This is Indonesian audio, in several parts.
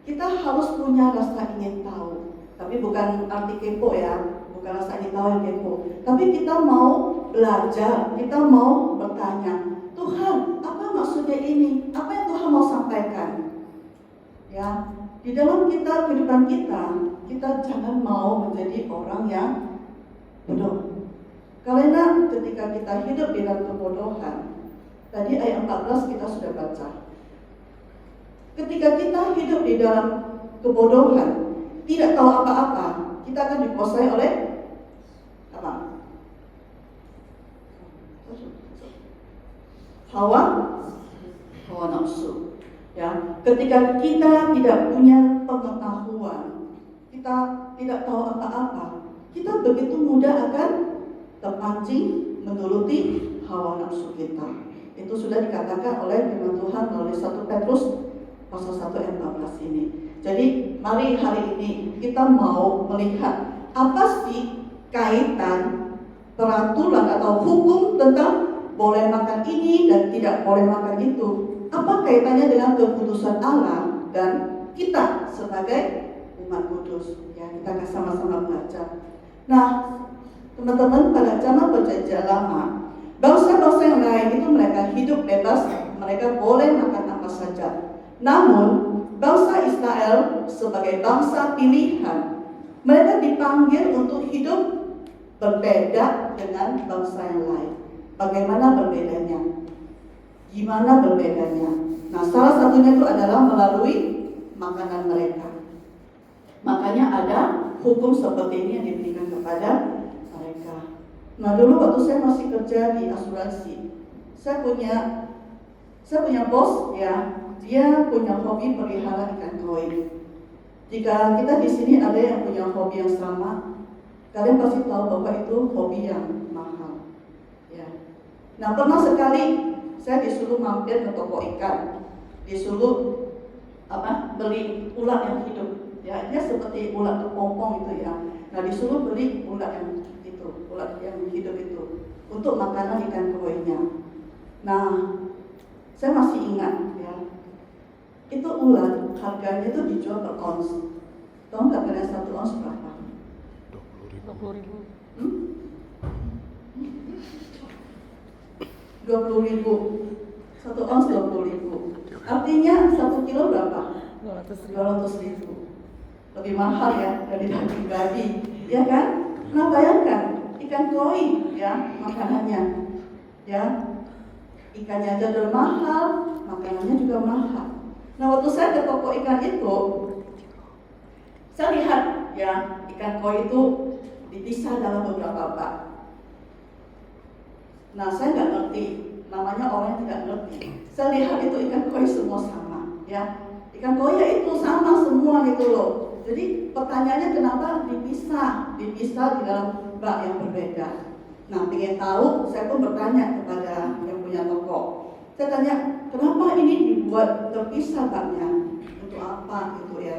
Kita harus punya rasa ingin tahu. Tapi bukan arti kepo ya, bukan rasa ingin tahu yang kepo. Tapi kita mau belajar, kita mau bertanya, Tuhan, apa maksudnya ini? Apa yang Tuhan mau sampaikan? Ya, di dalam kehidupan kita jangan mau menjadi orang yang bodoh. Karena ketika kita hidup di dalam kebodohan, tadi ayat 14 kita sudah baca. Ketika kita hidup di dalam kebodohan, tidak tahu apa-apa, kita akan dikuasai oleh apa? Hawa nafsu. Ya, ketika kita tidak punya pengetahuan, kita tidak tahu apa-apa, kita begitu mudah akan terpancing menuruti hawa nafsu kita. Itu sudah dikatakan oleh firman Tuhan melalui 1 Petrus pasal 1 ayat 14 ini. Jadi mari hari ini kita mau melihat apa sih kaitan peraturan atau hukum tentang boleh makan ini dan tidak boleh makan itu. Apa kaitannya dengan keputusan Allah dan kita sebagai umat kudus? Ya, kita akan sama-sama belajar. Nah, teman-teman, pada zaman perjanjian lama, bangsa-bangsa yang lain itu mereka hidup bebas, mereka boleh makan apa saja. Namun, bangsa Israel sebagai bangsa pilihan, mereka dipanggil untuk hidup berbeda dengan bangsa yang lain. Bagaimana berbedanya? Gimana berbedanya? Nah, salah satunya itu adalah melalui makanan mereka. Makanya ada hukum seperti ini yang diberikan kepada mereka. Nah, dulu waktu saya masih kerja di asuransi, saya punya bos ya, dia punya hobi pelihara ikan koi. Jika kita di sini ada yang punya hobi yang sama, kalian pasti tahu bahwa itu hobi yang mahal. Ya. Nah, pernah sekali saya disuruh mampir ke toko ikan, disuruh beli ulat yang hidup. Ya, dia seperti ulat kepompong itu ya. Nah, disuruh beli ulat yang itu, ulat yang hidup itu untuk makanan ikan koinya. Nah, saya masih ingat ya, itu ulat harganya itu dijual per ons. Tahu nggak kalian 1 ons berapa? 20.000. 20.000. 1 ons 20.000. Artinya 1 kilo berapa? 200.000. Lebih mahal ya dari daging babi, ya kan? Nah, bayangkan ikan koi ya makanannya, ya ikannya aja udah mahal, makanannya juga mahal. Nah, waktu saya ke toko ikan itu, saya lihat ya ikan koi itu dipisah dalam beberapa bak. Nah, saya nggak ngerti, namanya orang yang tidak ngerti. Saya lihat itu ikan koi semua sama, ya. Ikan koi ya itu sama semua gitu loh. Jadi pertanyaannya kenapa dipisah di dalam bak yang berbeda. Nah, ingin tahu, saya pun bertanya kepada yang punya toko. Saya tanya, kenapa ini dibuat terpisah baknya? Untuk apa gitu ya?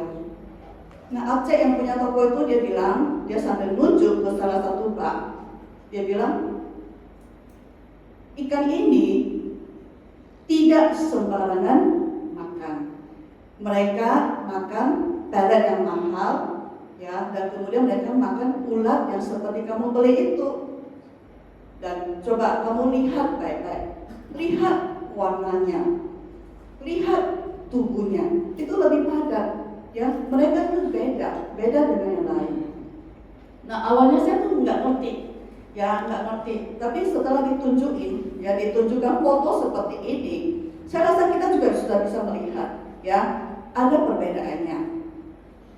Nah, Aceh yang punya toko itu dia bilang, dia sambil nunjuk ke salah satu bak. Dia bilang, ikan ini tidak sembarangan makan. Mereka makan pelet yang mahal, ya, dan kemudian mereka makan ulat yang seperti kamu beli itu. Dan coba kamu lihat baik-baik, lihat warnanya, lihat tubuhnya, itu lebih padat, ya. Mereka itu beda dengan yang lain. Nah, awalnya saya tuh nggak ngerti. Tapi setelah ditunjukkan foto seperti ini, saya rasa kita juga sudah bisa melihat, ya, ada perbedaannya.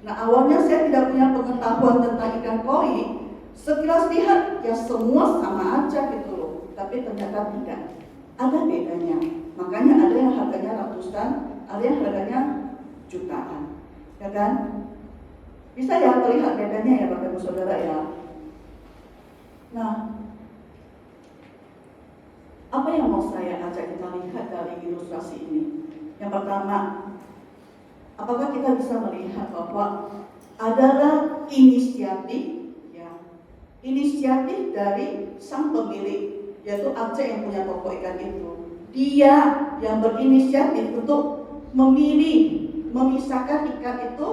Nah, awalnya saya tidak punya pengetahuan tentang ikan koi. Sekilas lihat, ya semua sama aja gitu loh. Tapi ternyata tidak, ada bedanya. Makanya ada yang harganya ratusan, ada yang harganya jutaan, ya kan? Bisa ya terlihat bedanya ya Bapak Ibu Saudara ya. Nah, apa yang mau saya ajak kita lihat dari ilustrasi ini? Yang pertama, apakah kita bisa melihat bahwa adalah inisiatif dari sang pemilik, yaitu Aceh yang punya toko ikan itu. Dia yang berinisiatif untuk memilih memisahkan ikan itu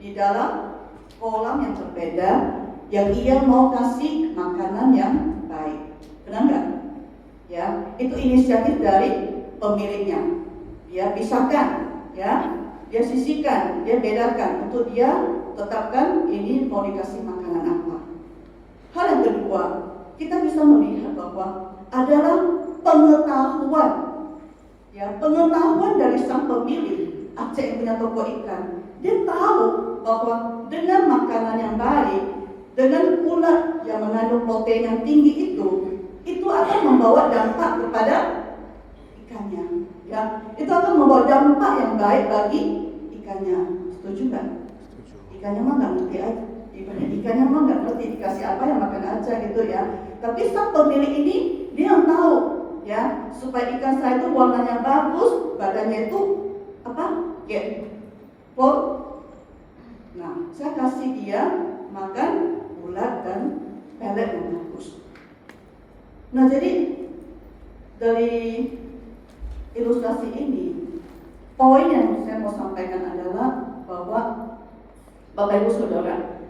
di dalam kolam yang berbeda, yang ia mau kasih makanan yang baik. Benar nggak? Ya, itu inisiatif dari pemiliknya. Dia pisahkan, ya, dia sisihkan, dia bedakan untuk dia tetapkan ini mau dikasih makanan apa. Hal yang kedua, kita bisa melihat bahwa adalah pengetahuan, ya, pengetahuan dari sang pemilik Aceh yang punya toko ikan. Dia tahu bahwa dengan makanan yang baik, dengan ulat yang mengandung protein yang tinggi itu akan membawa dampak kepada ikannya. Ya, itu akan membawa dampak yang baik bagi ikannya. Setuju nggak? Ikannya mah nggak ngerti aja. Ikannya mah nggak ngerti dikasih apa yang makan aja gitu ya. Tapi sang pemilik ini dia yang tahu, ya, supaya ikan saya itu warnanya bagus, badannya itu apa? Kayak pol. Nah, saya kasih dia makan ulat dan pelet yang bagus. Nah, jadi dari ilustrasi ini, poin yang saya mau sampaikan adalah bahwa Bapak Ibu Saudara,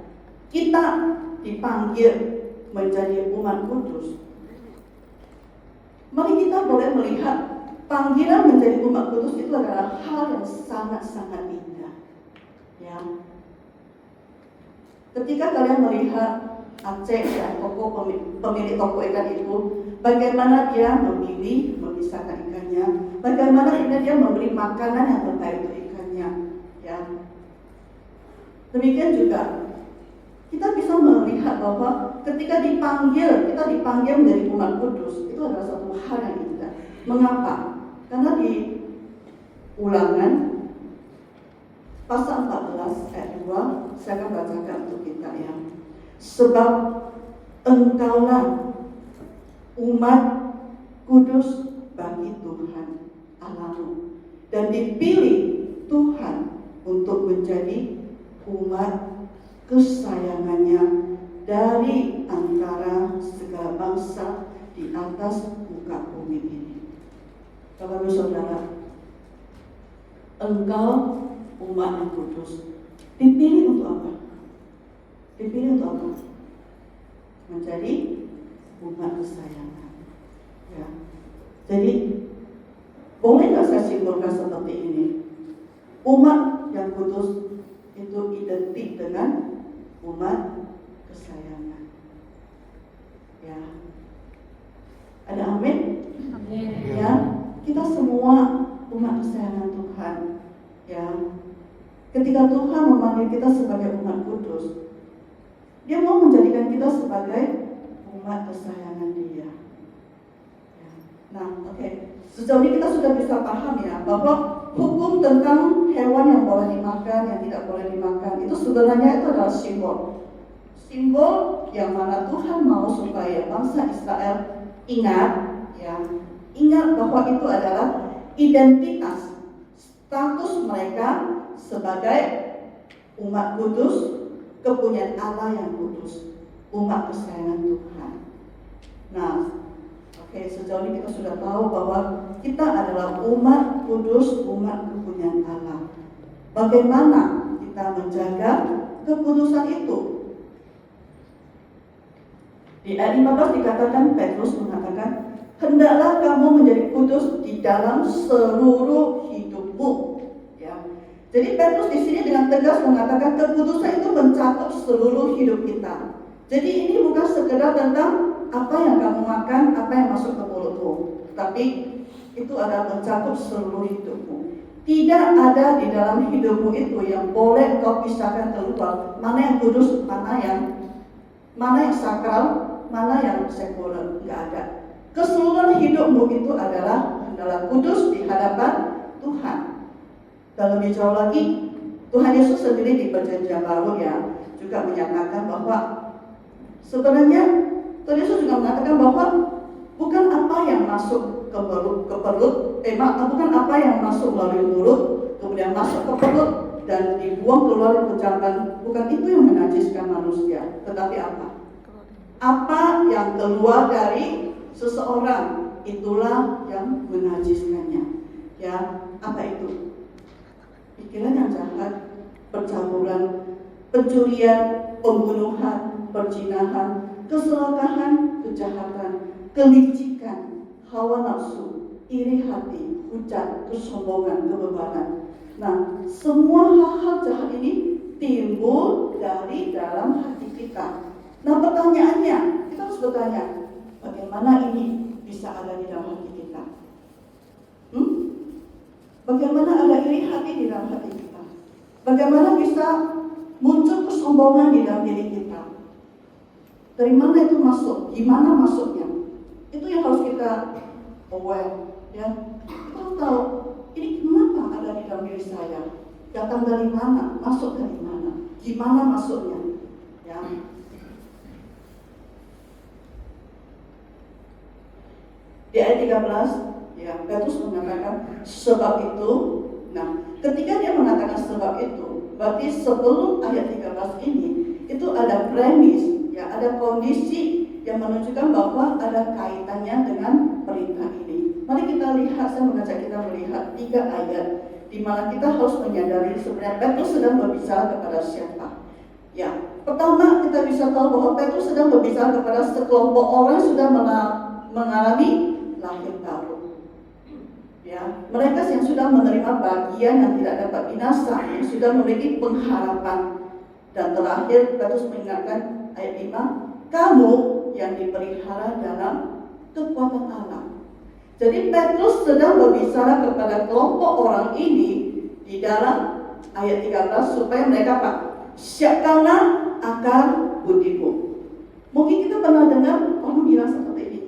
kita dipanggil menjadi umat kudus. Mari kita boleh melihat panggilan menjadi umat kudus itu adalah hal yang sangat-sangat indah. Ya. Ketika kalian melihat Aceh, ya, pemilik toko ikan itu, bagaimana dia memilih memisahkan ikannya, bagaimana dia memberi makanan yang terbaik untuk ikannya, ya. Demikian juga kita bisa melihat bahwa ketika kita dipanggil menjadi umat kudus, itu adalah satu hal yang indah. Mengapa? Karena di Ulangan pasal 14 ayat 2, saya akan bacakan untuk kita, ya. Sebab engkaulah umat kudus bagi Tuhan Allahmu, dan dipilih Tuhan untuk menjadi umat kesayangannya dari antara segala bangsa di atas muka bumi ini. Bapak Ibu Saudara, engkau umat yang kudus dipilih untuk apa? Dipilih untuk apa? Menjadi umat kesayangan. Ya. Jadi boleh nggak saya simpulkan seperti ini? Umat yang kudus itu identik dengan umat kesayangan. Ya. Ada amin? Amin. Ya. Kita semua umat kesayangan Tuhan. Ya. Ketika Tuhan memanggil kita sebagai umat kudus, Dia mau menjadikan kita sebagai umat kesayangan Dia. Ya. Nah, oke. Sejauh ini kita sudah bisa paham, ya, bahwa hukum tentang hewan yang boleh dimakan, yang tidak boleh dimakan, itu sebenarnya itu adalah simbol. Simbol yang mana Tuhan mau supaya bangsa Israel ingat, ya, ingat bahwa itu adalah identitas, status mereka sebagai umat kudus, kepunyaan Allah yang kudus, umat kesayangan Tuhan. Nah, oke, sejauh ini kita sudah tahu bahwa kita adalah umat kudus, umat kepunyaan Allah. Bagaimana kita menjaga kekudusan itu? Di ayat 15 dikatakan, Petrus mengatakan, hendaklah kamu menjadi kudus di dalam seluruh hidupmu. Ya. Jadi Petrus di sini dengan tegas mengatakan kekudusan itu mencakup seluruh hidup kita. Jadi ini bukan sekedar tentang apa yang kamu makan, apa yang masuk ke mulutmu, tapi itu adalah mencakup seluruh hidupmu. Tidak ada di dalam hidupmu itu yang boleh kau pisahkan keluar, mana yang kudus, mana yang sakral, mana yang sekuler. Tidak ada. Keseluruhan hidupmu itu adalah kudus di hadapan Tuhan. Dan lebih jauh lagi, Tuhan Yesus sendiri di Perjanjian Baru, ya, juga menyatakan bahwa sebenarnya Tuhan Yesus juga mengatakan bahwa bukan apa yang masuk ke perut, bukan apa yang masuk melalui mulut, kemudian masuk ke perut dan dibuang keluar ke jamban, bukan itu yang menajiskan manusia, tetapi apa? Apa yang keluar dari seseorang, itulah yang menajiskannya. Ya, apa itu? pikiran yang jahat, percabulan, pencurian, pembunuhan, perzinahan, keserakahan, kejahatan, kelicikan, hawa nafsu, iri hati, ucap, kesombongan, kebebanan. Nah, semua hal-hal jahat ini timbul dari dalam hati kita. Nah, pertanyaannya, kita harus bertanya, bagaimana ini bisa ada di dalam hati kita? Bagaimana ada iri hati di dalam hati kita? Bagaimana bisa muncul kesombongan di dalam diri kita? Dari mana itu masuk? Gimana masuknya? Itu yang harus kita aware, ya. Kita harus tahu, ini kenapa ada di dalam diri saya? Datang dari mana? Masuk dari mana? Gimana masuknya? Ya. Di ayat 13, ya, Petrus mengatakan sebab itu. Nah, ketika dia mengatakan sebab itu, berarti sebelum ayat 13 ini itu ada premis, ya, ada kondisi yang menunjukkan bahwa ada kaitannya dengan perintah ini. Mari kita lihat, saya mengajak kita melihat 3 ayat di mana kita harus menyadari sebenarnya Petrus sedang berbicara kepada siapa. Ya, pertama kita bisa tahu bahwa Petrus sedang berbicara kepada sekelompok orang yang sudah mengalami lahir baru. Ya, mereka yang sudah menerima bagian yang tidak dapat binasa, yang sudah memiliki pengharapan. Dan terakhir Petrus mengingatkan ayat 5, kamu yang dipelihara dalam kekuatan Allah. Jadi Petrus sedang berbicara kepada kelompok orang ini di dalam ayat 13 supaya mereka siapkanlah akal budimu. Mungkin kita pernah dengar orang bilang seperti ini,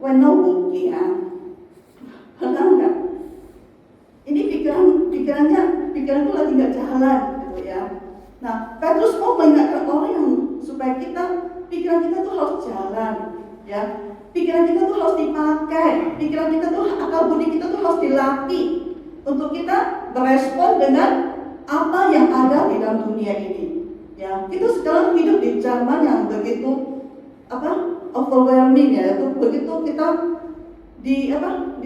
"Weno bukti ya." Pernah enggak? Ini pikiranku lagi nggak jalan, gitu ya. Nah, Petrus mau mengingatkan orang yang supaya pikiran kita tuh harus jalan, ya. Pikiran kita tuh harus dipakai, pikiran kita tuh, akal budi kita tuh harus dilatih untuk kita berespon dengan apa yang ada di dalam dunia ini. Ya, kita sekarang hidup di zaman yang begitu overwhelming, ya, itu begitu kita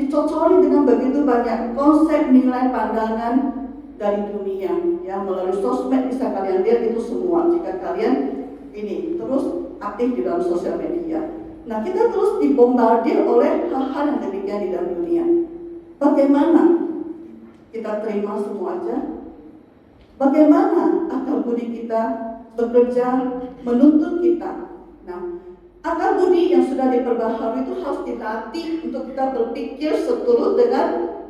dicocori dengan begitu banyak konsep, nilai, pandangan dari dunia, ya, melalui sosmed bisa kalian lihat itu semua jika kalian ini terus aktif di dalam sosial media. Nah, kita terus dibombardir oleh hal-hal yang demikian di dalam dunia. Bagaimana kita terima semua aja? Bagaimana akal budi kita bekerja menuntut kita? Nah, akal budi yang sudah diperbaharui itu harus dilatih untuk kita berpikir seturut dengan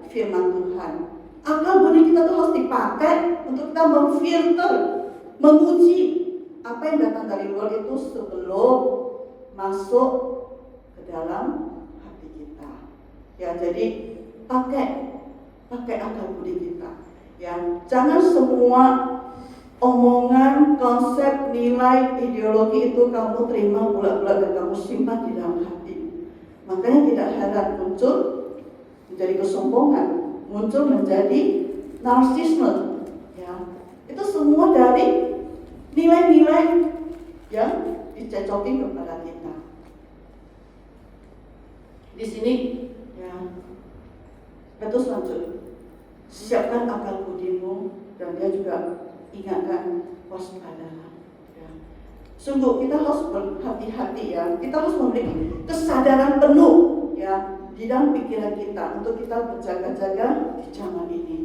firman Tuhan. Akal budi kita tuh harus dipakai untuk kita memfilter, menguji apa yang datang dari luar itu sebelum masuk ke dalam hati kita. Ya, jadi pakai akal budi kita. Ya, jangan semua omongan, konsep, nilai, ideologi itu kamu terima bulat-bulat dan kamu simpan di dalam hati. Makanya tidak heran muncul menjadi kesombongan, muncul menjadi narsisme. Ya, itu semua dari nilai-nilai yang dicecoki kepada kita. Di sini, ya, Petrus lanjut, siapkan akal budimu, dan dia juga ingatkan waspadalah. Ya. Sungguh kita harus berhati-hati, ya. Kita harus memiliki kesadaran penuh, ya, di dalam pikiran kita untuk kita berjaga-jaga di zaman ini.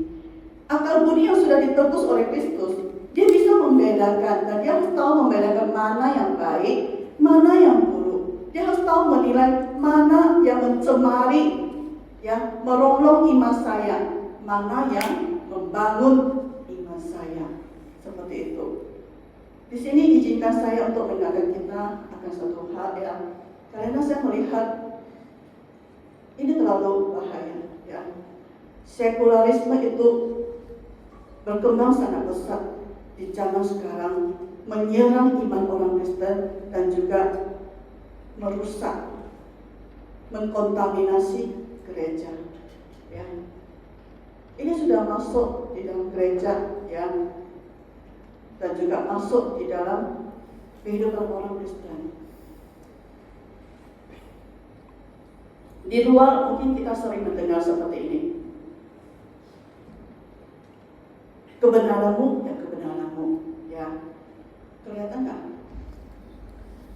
Akal budi yang sudah ditebus oleh Kristus, dia bisa membedakan, dan dia harus tahu membedakan mana yang baik, mana yang buruk. Dia harus tahu menilai mana yang mencemari, ya, merongrong iman saya, mana yang membangun iman saya. Seperti itu. Di sini izinkan saya untuk mengingatkan kita akan satu hal, ya, karena saya melihat ini terlalu bahaya, ya. Sekularisme itu berkembang sangat pesat di zaman sekarang, menyerang iman orang Kristen dan juga merusak, mengkontaminasi gereja, ya. Ini sudah masuk di dalam gereja, ya, dan juga masuk di dalam kehidupan orang Kristen. Di luar mungkin kita sering mendengar seperti ini. kebenaranmu ya kebenaranmu, ya. Kelihatan nggak?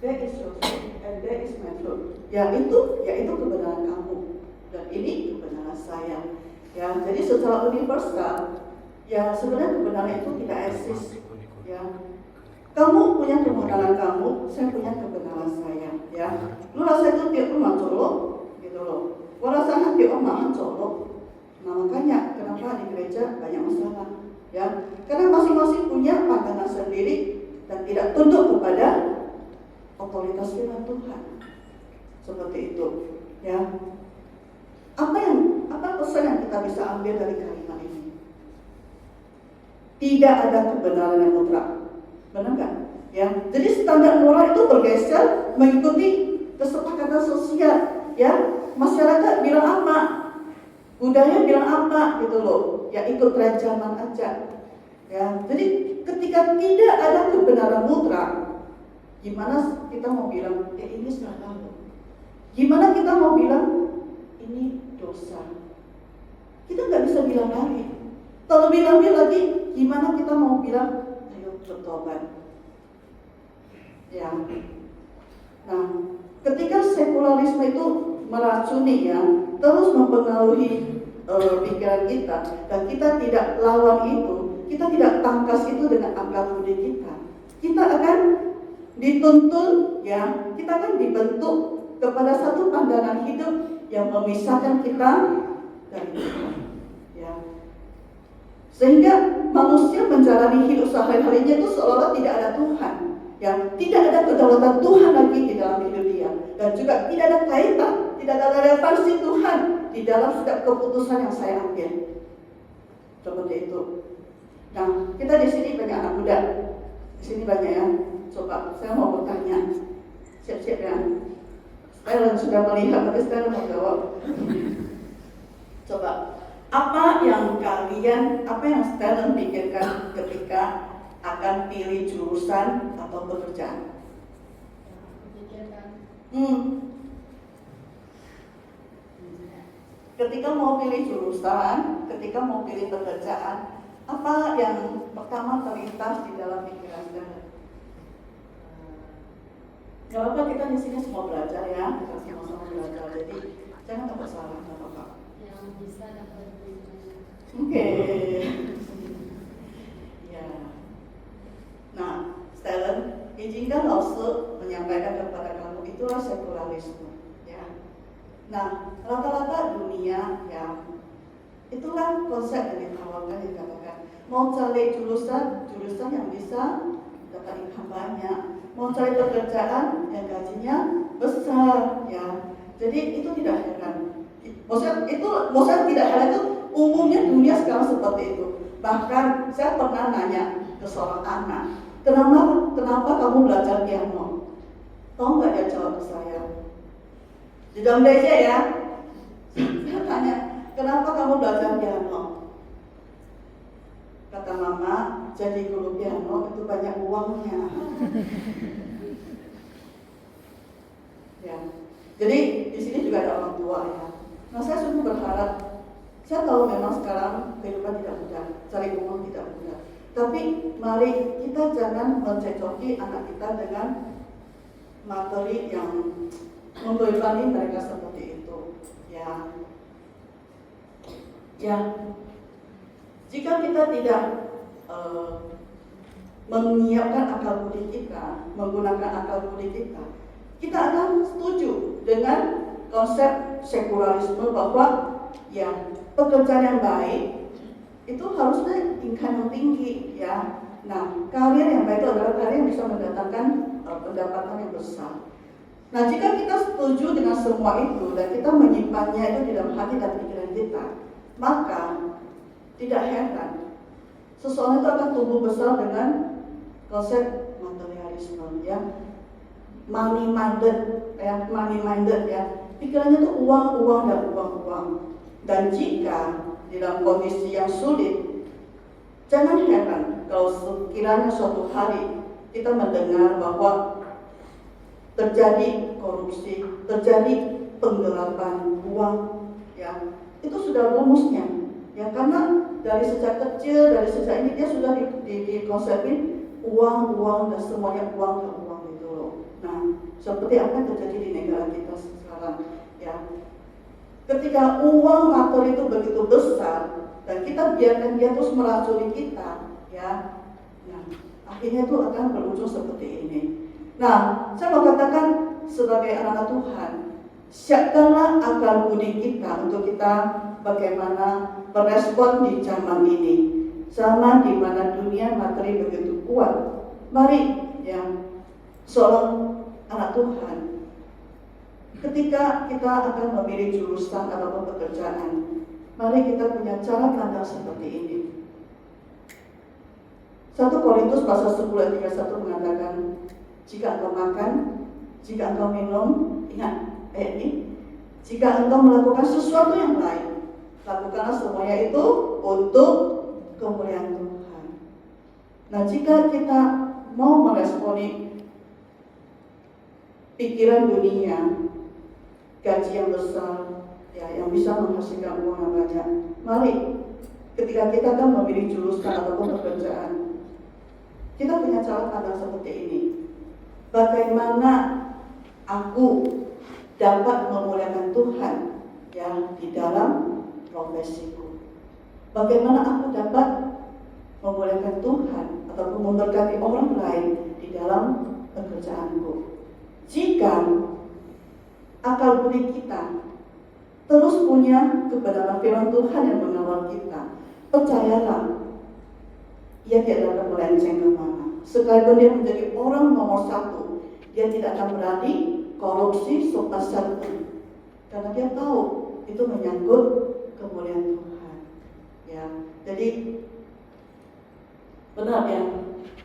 That is your truth and that is my truth. Ya itu kebenaran kamu dan ini kebenaran saya. Ya, jadi secara universal, ya sebenarnya kebenaran itu tidak eksis. Ya, kamu punya kebenaran kamu, saya punya kebenaran saya. Ya, lu rasa itu tiap rumah colok, gitu loh. Gua rasa tiap rumah colok. Nah makanya kenapa di gereja banyak masalah. Ya, karena masing-masing punya pandangan sendiri dan tidak tunduk kepada otoritas firman Tuhan. Seperti itu, ya. Apa pesan yang kita bisa ambil dari kalimat ini? Tidak ada kebenaran yang mutlak, benar nggak? Ya, jadi standar moral itu bergeser mengikuti kesepakatan sosial. Ya, masyarakat bilang apa, budaya bilang apa, gitu loh. Ya ikut tren zaman aja. Ya, jadi ketika tidak ada kebenaran mutlak, gimana kita mau bilang, ini salah loh? Gimana kita mau bilang ini dosa? Kita nggak bisa bilang lagi. Kalau bilang lagi, gimana kita mau bilang ayo bertobat? Ya. Nah, ketika sekularisme itu meracuni ya, terus mempengaruhi pikiran kita, dan kita tidak lawan itu, kita tidak tangkas itu dengan akal budi kita, kita akan dituntun ya, kita akan dibentuk kepada satu pandangan hidup yang memisahkan kita dari Tuhan. Ya. Sehingga manusia menjalani hidup sehari-harinya itu seolah tidak ada Tuhan. Ya, tidak ada kedaulatan Tuhan lagi di dalam hidup dia, dan juga tidak ada kaitan, tidak ada relevansi Tuhan di dalam setiap keputusan yang saya ambil. Seperti itu. Nah, kita di sini banyak anak muda, di sini banyak ya. Coba, saya mau bertanya, siap-siap ya. Saya sudah melihat, tapi saya mau jawab. Coba, apa yang Stellen pikirkan ketika akan pilih jurusan atau pekerjaan? Ketika mau pilih jurusan, ketika mau pilih pekerjaan, apa yang pertama terlintas di dalam pikiran Stellen? Gak apa-apa, kita di sini semua belajar ya, kita sama-sama belajar. Jadi jangan takut salah, gak apa-apa. Yang bisa dapat duit. Oke. Ya. Nah, Stellen, izinkan Lause menyampaikan kepada kamu itulah sekularisme. Ya. Nah, rata-rata dunia ya, itulah konsep yang ditawarkan, yang dikatakan mau cari jurusan yang bisa dapat income banyak, mau cari pekerjaan yang gajinya besar, ya. Jadi itu tidak heran. Maksudnya tidak heran itu umumnya dunia sekarang seperti itu. Bahkan saya pernah nanya ke seorang anak, kenapa kamu belajar piano? Tahu nggak dia jawab ke saya? Di dalam gereja ya, saya tanya, kenapa kamu belajar piano? Kata mama, jadi guru piano itu banyak uangnya. Ya, jadi di sini juga ada orang tua ya. Nah, saya sungguh berharap, saya tahu memang sekarang kehidupan tidak mudah, cari uang tidak mudah. Tapi mari kita jangan mencecoki anak kita dengan materi yang membebani mereka seperti itu. Ya, jika kita tidak menyiapkan akal budi kita, menggunakan akal budi kita akan setuju dengan konsep sekularisme bahwa ya pekerjaan yang baik itu harusnya income yang tinggi ya. Nah, karir yang baik itu adalah karir yang bisa mendatangkan pendapatan yang besar. Nah, jika kita setuju dengan semua itu dan kita menyimpannya itu di dalam hati dan pikiran kita, maka tidak heran seseorang itu akan tumbuh besar dengan konsep materialisme ya, money minded ya, pikirannya itu uang dan uang. Dan jika di dalam kondisi yang sulit, jangan heran kalau sekiranya suatu hari kita mendengar bahwa terjadi korupsi, terjadi penggelapan uang ya, itu sudah rumusnya ya, karena dari sejak kecil, dari sejak ini dia sudah dikonsepin uang dan semuanya uang gitu loh. Nah, seperti apa yang terjadi di negara kita sekarang ya. Ketika uang materi itu begitu besar dan kita biarkan dia terus meracuni kita ya. Nah, akhirnya itu akan berujung seperti ini. Nah, saya mau katakan sebagai anak Tuhan, siapkanlah akal budi kita untuk kita bagaimana berespon di zaman ini. Zaman di mana dunia materi begitu kuat. Mari ya, seorang anak Tuhan, ketika kita akan memilih jurusan atau pekerjaan, mari kita punya cara pandang seperti ini. 1 Korintus pasal 10 ayat 31 mengatakan, jika engkau makan, jika engkau minum, ingat ayat ini, jika engkau melakukan sesuatu yang lain, lakukanlah semuanya itu untuk kemuliaan Tuhan. Nah, jika kita mau meresponi pikiran dunia, gaji yang besar, ya, yang bisa menghasilkan uang yang banyak, mari ketika kita akan memilih jurusan ataupun pekerjaan, kita punya cara pandang seperti ini. Bagaimana aku dapat memuliakan Tuhan ya di dalam profesiku? Bagaimana aku dapat memuliakan Tuhan ataupun memberkati orang lain di dalam pekerjaanku? Jika akal budi kita terus punya kebenaran firman Tuhan yang mengawal kita, percayalah, ia tidak akan melenceng kemana. Sekalipun dia menjadi orang nomor 1, dia tidak akan berani korupsi sebesar pun, karena dia tahu itu menyangkut kemuliaan Tuhan. Ya, jadi benar ya.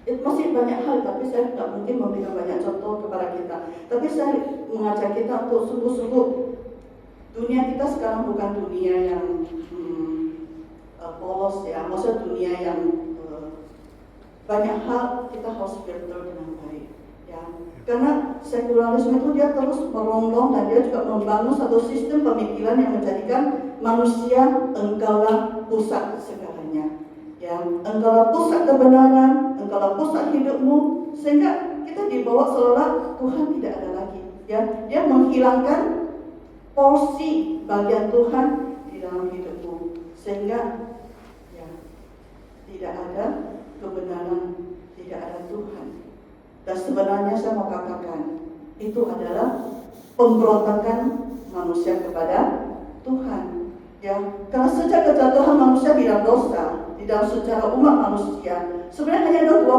Itu masih banyak hal, tapi saya tidak mungkin memberikan banyak contoh kepada kita. Tapi saya mengajak kita untuk sungguh-sungguh. Dunia kita sekarang bukan dunia yang polos ya, maksudnya dunia yang banyak hal kita harus filter dengan baik ya. Karena sekularisme itu dia terus merongrong dan dia juga membangun satu sistem pemikiran yang menjadikan manusia engkaulah pusat segalanya ya. Engkaulah pusat kebenaran, engkaulah pusat hidupmu, sehingga kita dibawa seolah Tuhan tidak ada lagi ya. Dia menghilangkan porsi bagian Tuhan di dalam hidupmu, sehingga ya tidak ada kebenaran, tidak ada Tuhan. Dan sebenarnya saya mau katakan, itu adalah pemberontakan manusia kepada Tuhan ya. Karena sejak kejatuhan manusia di dalam dosa, di dalam sejarah umat manusia, sebenarnya hanya ada dua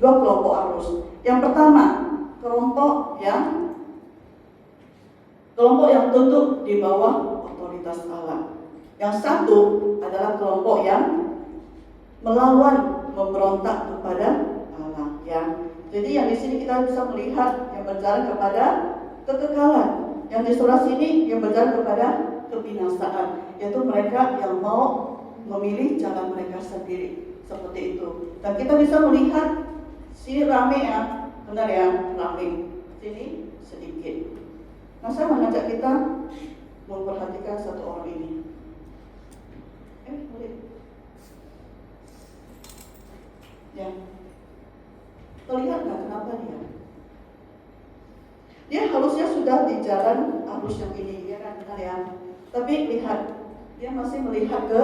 kelompok arus. Yang pertama, kelompok yang tunduk di bawah otoritas Allah. Yang satu adalah kelompok yang melawan, memberontak kepada Allah ya. Jadi yang di sini kita bisa melihat yang berjalan kepada kekekalan, yang di sebelah sini yang berjalan kepada kebinasaan, yaitu mereka yang mau memilih jalan mereka sendiri seperti itu. Dan kita bisa melihat sini rame ya, benar ya, rame, sini sedikit. Nah, saya mengajak kita memperhatikan satu orang ini. Boleh. Ya, terlihat nggak kenapa dia? Dia harusnya sudah di jalan arus yang ini, ya kan, benar ya. Tapi lihat, dia masih melihat ke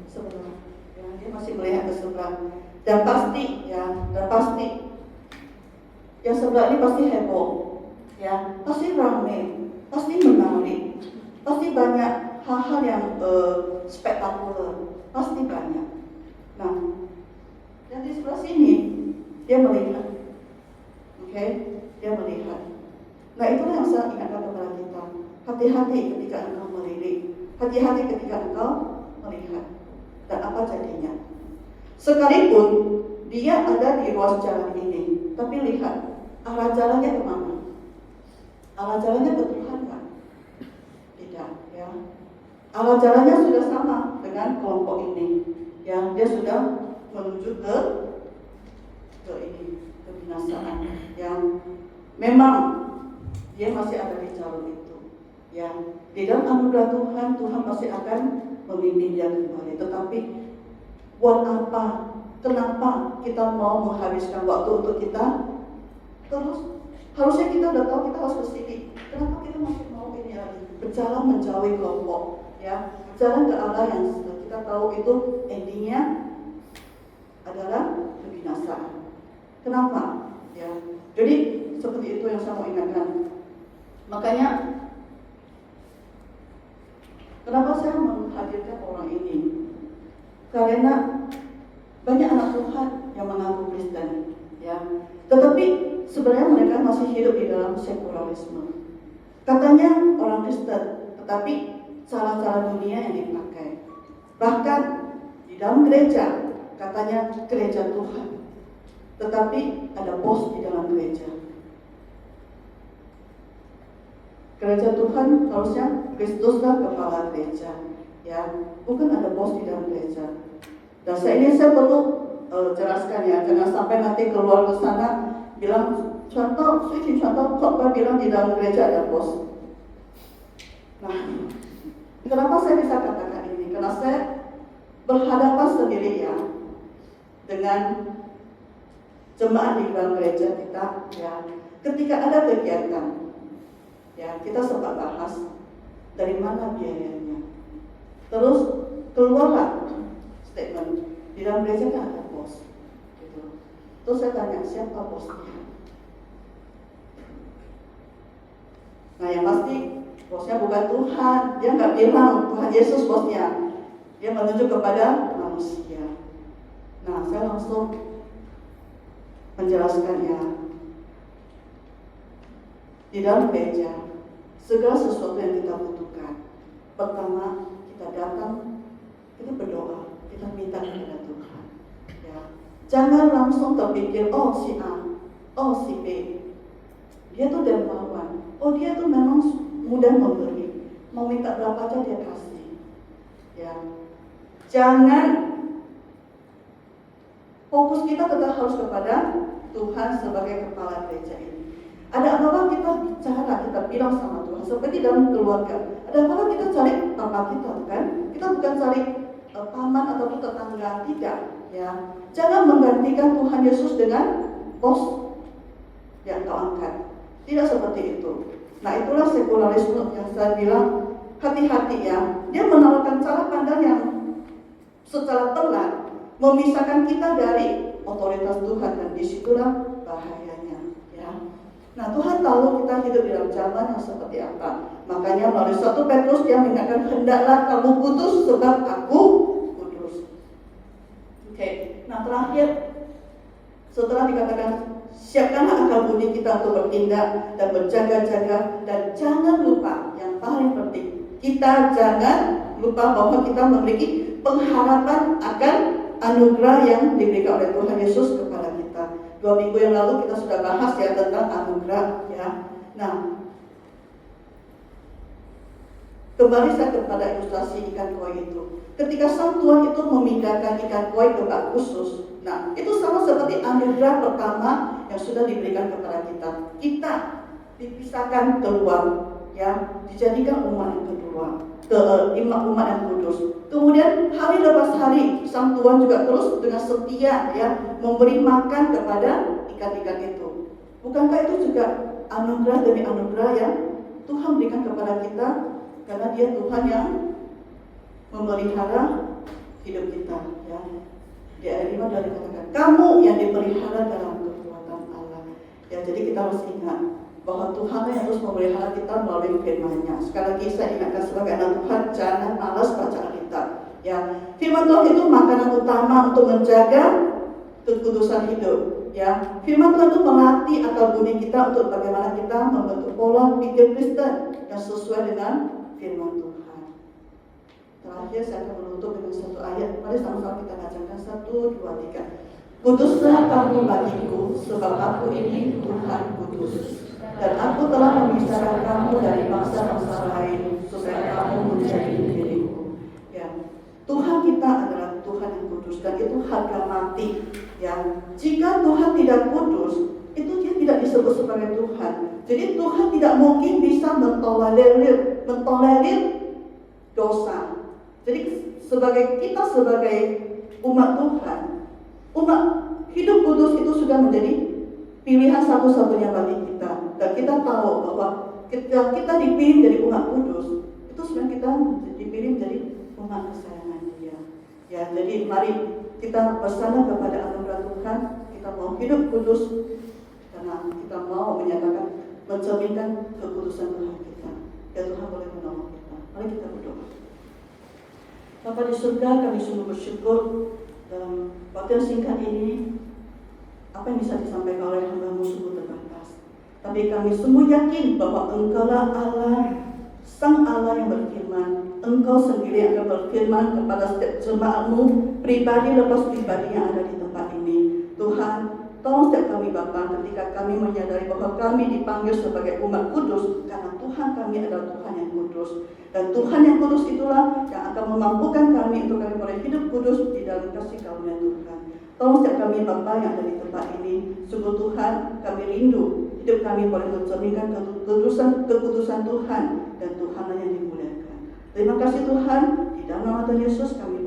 sebelah. Ya, dia masih melihat ke sebelah. Dan pasti, yang sebelah ini pasti heboh, ya, pasti ramai, pasti menarik, pasti banyak hal-hal yang spektakuler, pasti banyak. Nah, yang di sebelah sini dia melihat, oke, dia melihat. Nah, itulah yang saya ingatkan kepada kita. Hati-hati ketika engkau melirik, hati-hati ketika engkau melihat. Dan apa jadinya? Sekalipun dia ada di ruas jalan ini, tapi lihat arah jalannya kemana? Arah jalannya ke Tuhan kan? Tidak, ya. Arah jalannya sudah sama dengan kelompok ini, ya. Dia sudah menuju ke ini, kebinasaan. Yang memang dia masih ada di jalur itu, ya. Di dalam anugerah Tuhan, Tuhan pasti akan memimpin dia kembali. Tetapi buat apa? Kenapa kita mau menghabiskan waktu untuk kita terus? Harusnya kita udah tahu kita harus ke sini. Kenapa kita masih mau ini lagi? Berjalan menjauhi kelompok, ya, berjalan ke arah yang kita tahu itu endingnya adalah kebinasaan. Kenapa? Ya, jadi seperti itu yang saya mau ingatkan. Makanya kenapa saya menghadirkan orang ini? Karena banyak anak Tuhan yang mengaku Kristen, ya. Tetapi sebenarnya mereka masih hidup di dalam sekularisme. Katanya orang Kristen, tetapi cara-cara dunia yang dipakai. Bahkan di dalam gereja, katanya gereja Tuhan, tetapi ada bos di dalam gereja. Gereja Tuhan harusnya Kristuslah kepala gereja, ya, bukan ada bos di dalam gereja. Dan saya perlu jelaskan, ya, jangan sampai nanti keluar ke sana bilang contoh khotbah bilang di dalam gereja ada bos. Nah, kenapa saya bisa katakan ini? Karena saya berhadapan sendiri, ya, dengan jemaat di dalam gereja kita, ya. Ketika ada kegiatan, ya, kita sempat bahas dari mana biayanya. Terus keluarlah statement di dalam gereja kan ada bos, gitu. Terus saya tanya siapa bosnya. Nah, yang pasti bosnya bukan Tuhan. Dia nggak bilang Tuhan Yesus bosnya. Dia menunjuk kepada manusia. Nah, saya langsung menjelaskan, ya, di dalam gereja segala sesuatu yang kita butuhkan, pertama kita datang, kita berdoa, kita minta kepada Tuhan, ya. Jangan langsung terpikir, oh si A, oh si B, dia tuh dermawan, oh dia tuh memang mudah memberi, mau minta berapa aja dia kasih, ya. Jangan fokus kita tetap harus kepada Tuhan sebagai kepala gereja ini. Ada apa-apa kita bicara, kita bilang sama Tuhan, seperti dalam keluarga. Ada apa-apa kita cari papa kita, kan? Kita bukan cari paman atau tetangga, tidak, ya. Jangan menggantikan Tuhan Yesus dengan bos yang kau angkat. Tidak seperti itu. Nah, itulah sekularisme yang saya bilang hati-hati, ya. Dia menawarkan cara pandang yang secara telat memisahkan kita dari otoritas Tuhan, dan disitulah bahayanya, ya. Nah, Tuhan tahu kita hidup di dalam zaman yang seperti apa. Makanya melalui 1 Petrus dia mengingatkan, hendaklah kamu kudus sebab aku kudus. Oke. Nah, terakhir, setelah dikatakan siapkanlah akal budi kita untuk bertindak dan berjaga-jaga, dan jangan lupa yang paling penting, kita jangan lupa bahwa kita memiliki pengharapan akan anugerah yang diberikan oleh Tuhan Yesus kepada kita. 2 minggu yang lalu kita sudah bahas, ya, tentang anugerah, ya. Nah, kembali saya kepada ilustrasi ikan koi itu. Ketika sang tuan itu memindahkan ikan koi ke bak khusus, nah, itu sama seperti anugerah pertama yang sudah diberikan kepada kita. Kita dipisahkan keluar, ya, dijadikan umat yang kedua, umat yang kudus. Kemudian hari lepas hari sang tuan juga terus dengan setia, ya, memberi makan kepada ikan-ikan itu. Bukankah itu juga anugerah demi anugerah yang Tuhan berikan kepada kita, karena dia Tuhan yang memelihara hidup kita, ya. Di ayat 5 dari dikatakan, kamu yang dipelihara dalam kekuatan Allah. Ya, jadi kita harus ingat bahwa Tuhan yang terus memelihara kita melalui firman-Nya. Sekali lagi saya ingatkan sebagai anak Tuhan, jangan malas baca Alkitab, ya. Firman Tuhan itu makanan utama untuk menjaga kekudusan hidup, ya. Firman Tuhan itu melatih akal budi kita untuk bagaimana kita membentuk pola pikir Kristen yang sesuai dengan firman Tuhan. Terakhir saya akan menutup dengan satu ayat. Mari sama-sama kita bacakan 1, 2, 3. Kuduslah kamu bagiku, sebab aku ini Tuhan kudus. Dan aku telah memisahkan kamu dari bangsa-bangsa lain, supaya kamu menjadi milikku. Ya, Tuhan kita adalah Tuhan yang kudus, dan itu harga mati. Ya, jika Tuhan tidak kudus, itu dia tidak disebut sebagai Tuhan. Jadi Tuhan tidak mungkin bisa mentolerir dosa. Jadi kita sebagai umat Tuhan, umat hidup kudus itu sudah menjadi pilihan satu-satunya bagi kita. Dan kita tahu bahwa ketika kita dipilih jadi umat kudus, itu sebenarnya kita dipilih menjadi umat kesayangan Dia. Ya, jadi mari kita bersandar kepada anugerah Tuhan, kita mau hidup kudus karena kita mau menyatakan, mencerminkan kekudusan Tuhan kita. Ya Tuhan boleh menolong kita. Mari kita berdoa. Bapa di surga, kami sungguh bersyukur dalam waktu yang singkat ini, apa yang bisa disampaikan oleh hamba-Mu sungguh terbatas. Tapi kami sungguh yakin bahwa Engkaulah Allah, Sang Allah yang berfirman. Engkau sendiri akan berfirman kepada setiap jemaat-Mu, pribadi lepas pribadi yang ada di tempat ini. Tuhan, tolong setiap kami Bapa, ketika kami menyadari bahwa kami dipanggil sebagai umat kudus, karena Tuhan kami adalah Tuhan yang kudus. Dan Tuhan yang kudus itulah yang akan memampukan kami untuk kami boleh hidup kudus di dalam kasih karunia Tuhan. Tolong setiap kami Bapa yang ada di tempat ini, sungguh Tuhan kami rindu hidup kami boleh mencerminkan kekudusan Tuhan, dan Tuhan yang dimuliakan. Terima kasih Tuhan, di dalam nama Tuhan Yesus kami